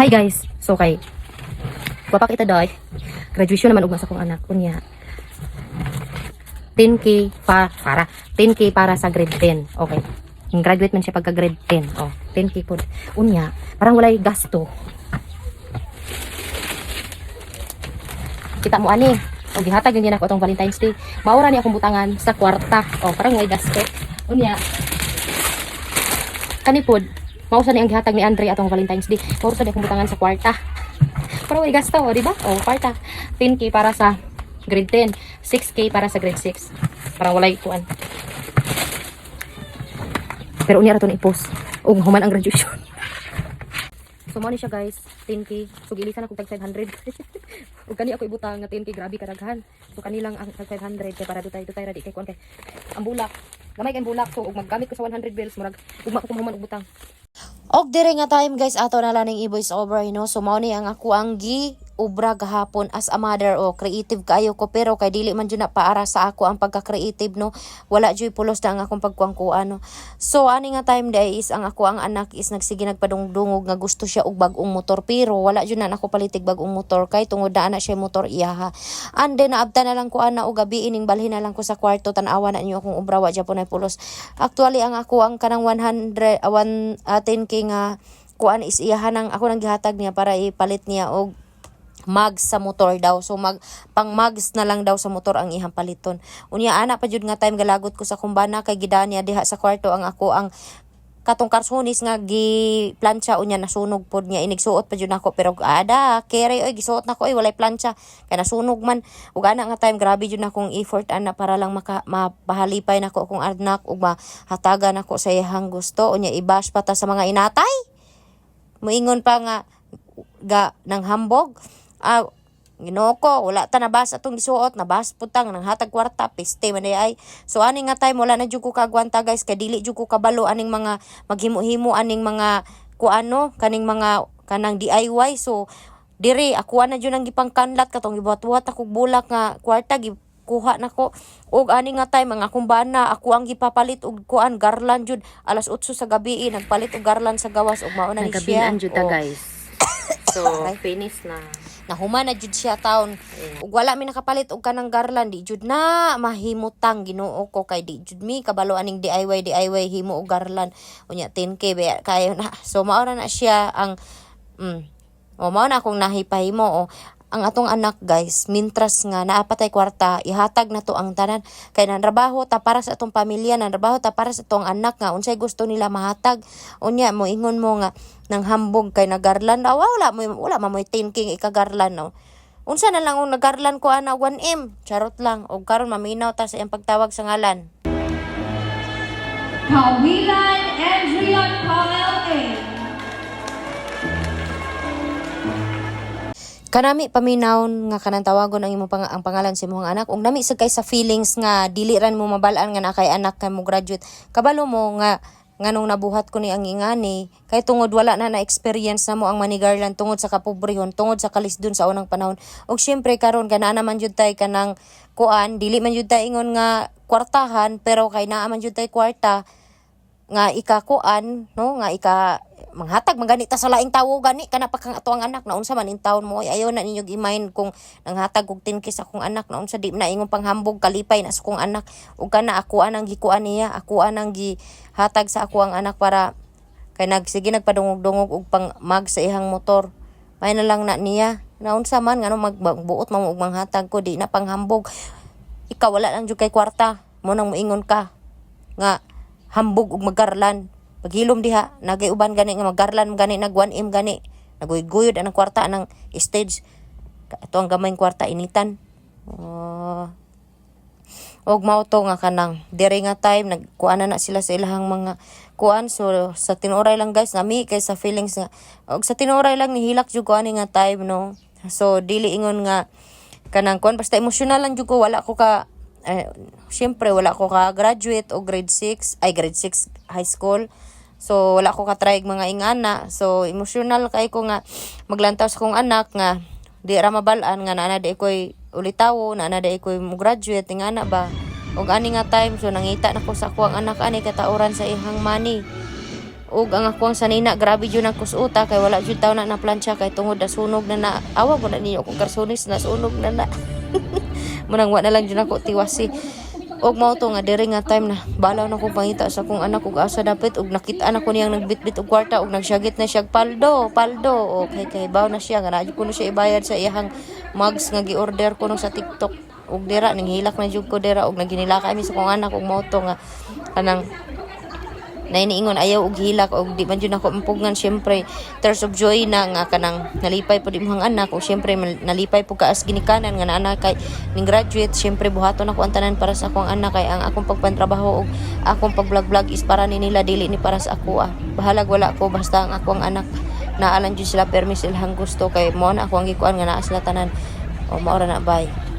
Hi guys, so kay wapak ita doy. Graduation naman ugma sa akong anak unya. 10k para 10k para sa grade 10. Okay. Graduate man siya pagka grade 10. Oh, 10k pod. Unya, parang walay gasto. Kita mo ani, o gihatag yun ako atong Valentine's Day. Maura ni akong butangan sa kwarta. Oh, parang walay gasto. Unya. Kanipod, mausa ni ang gihatag ni Andre atong Valentine's Day. Maura sa akong butangan sa kwarta. Parang walay gasto, di ba? Oh, kwarta. 10k para sa grade 10, 6k para sa grade 6. Parang walay kuan. Pero unya ra to ni post. Og human ang graduation. So mo ni siya guys, 10k. So gilisan ako tag 500. Ug kani ako ibutang nga 10k, grabe kadaghan. So kanilang ang tag 500 kay para dutay ra di kay kuan kay ang bulak. Gamay kay bulak, so ug maggamit ko sa 100 bills murag ugma ko human og butang. Og dire nga time guys ato na lang ning i-voice over so mao ni ang ako ang gi ubra gahapon as a mother o creative kayo ko pero kay dili man jud na paara sa ako ang pagka-creative no, wala jud pulos na ang akong pagkuangkuan no. So ani nga time day is ang ako ang anak is nagsige nagpadungdungog nga gusto siya og bag-ong motor pero wala jud na ako palitig bag-ong motor kay tungod na ana siya motor iyaha. And then naabta na lang ko ana og gabi ining balhin na lang ko sa kwarto tan-awa na niyo akong ubra wa japon ay pulos. Actually ang ako ang kanang 10k nga kuan is iyahan ang ako nang gihatag niya para ipalit niya og mags sa motor daw. So pang mags na lang daw sa motor ang ihang paliton. Unya ana pa jud nga time galagot ko sa kumbana kay gidaan niya diha sa kwarto ang ako ang katong karsonis nga gi plancha unya nasunog pod niya inigsuot pa jud nako pero ada kere oy gisuot nako oy walay plancha kay nasunog man ug ana nga time grabe jud nakong effort ana para lang mapahalipay nako akong anak ug mahatagan nako sa iyang gusto unya ibash pa ta sa mga inatay moingon pa nga nang hambog. Ginoo ko, wala ta nabas atong gisuot, nabas putang nang hatag kwarta, piste man ay. So ani nga time wala na jud ko kagwanta guys, kay dili jud ko kabalo aning mga maghimo-himo aning mga kuano, kaning mga kanang DIY. So diri ako na jud ang gipangkanlat katong gibuhat-buhat ako bulak nga kwarta kuha nako og ani nga time ang akong bana ako ang gipapalit og kuan garland jud alas 8 sa gabi nagpalit og garland sa gawas ug mao na ni siya. Nagabian jud ta guys. So finish na. Nahuman na jud siya taon ug wala mi nakapalit og kanang garland di jud na mahimutang Ginoo ko kay di jud mi kabalo aning DIY himo og garland unya 10k kayo na. So mao na siya ang mao na akong nahipahimo ang atong anak guys mintras nga naapatay kwarta ihatag na to ang tanan kay nanrabaho ta para sa atong pamilya nanrabaho ta para sa atong anak nga unsay gusto nila mahatag unya mo ingon mo nga nang hambog kay nagarlan wala mo 10k ikagarlan no. Unsa na lang ang nagarlan ko ana 1M charot lang og karon maminaw ta sa iyang pagtawag sa ngalan Kawilan Andrea Pavel A. Kanami paminawon nga kanang tawagon ang imong ang pangalan sa imong anak ug nami sa kay sa feelings nga dili ran mo mabal-an nga na kay anak kay mo graduate kabalo mo nga nganong nabuhat ko ni ang ingani kay tungod wala na experience na mo ang manigarland tungod sa kapobrehon tungod sa kalisdon sa unang panahon ug syempre karon kana naman jud tay kanang kuan dili man jud tay ingon nga kwartahan pero kay naa man jud tay kwarta nga ikakuan no nga manghatag magani ta sa laing tawo gani kana pa kang ato ang anak na unsa man in taon mo ayaw na ninyo gimain kung nanghatag og 10k sa akong anak na unsa di na ingon panghambog kalipay na sa akong anak ug kana ako anang gikuan niya ako anang gihatag sa ako ang anak para kay nagsige nagpadungog-dungog og pang mag sa ihang motor may na lang na niya na unsa man ngano magbuot man og manghatag ko di na panghambog ikaw wala lang jud kay kwarta mo nang moingon ka nga hambog og magarlan paghilom diha nagayuban gani nga magarlan gani nag 1M gani naguyod ang kwarta ng stage ito ang gamay kwarta initan og mao to nga kanang dire nga time nagkuana na sila sa ilahang mga kuan so sa tinuray lang guys nami kay sa feelings nga og sa tinuray lang nihilak jud ko ani nga time no so dili ingon nga kanang kuan basta emotional lang jud ko wala ko ka syempre wala ko ka graduate o grade 6 high school. So wala ko ka try mga ingana. So emotional kay ko nga maglantaw sa kong anak nga di ra mabalaan nga naa di koy ulitawo, naa di koy mo graduate ingana ba. Og ani nga time so nangita nako sa ako ang anak ani katauran sa ihang money. ug ang akong sanina grabe jud ang kusuta kay wala jud taw na plancha kay tungod na sunog na awa ko na ninyo kung karsonis na sunog na munang wa na lang jud ako tiwasi. Og mao to nga diri nga time na balaw na kong pangita sa akong anak ug asa dapat ug nakita na ko niyang nagbitbit og kwarta ug nagsyagit na siya paldo okay kay baw na siya nga naadyo ko na siya ibayad sa iyang mugs nga gi-order ko no sa TikTok ug dira nanghilak na jud ko dira ug naginilaka kami sa akong anak ug mao to nga kanang nainiingon ayaw og hilak og di man jud ako empugngan syempre tears of joy na nga kanang nalipay po di mohang anak o syempre nalipay po kaas ginikanan nga naa kay ning graduate syempre buhaton ako ang tanan para sa akong anak kay ang akong pagpantrabaho og akong pag-vlog is para ni nila dili ni para sa ako bahalag wala ko basta ang akong anak naalan jud sila permis ilhang gusto kay mo na ako ang gikuan nga naa sila tanan o mao ra na bye.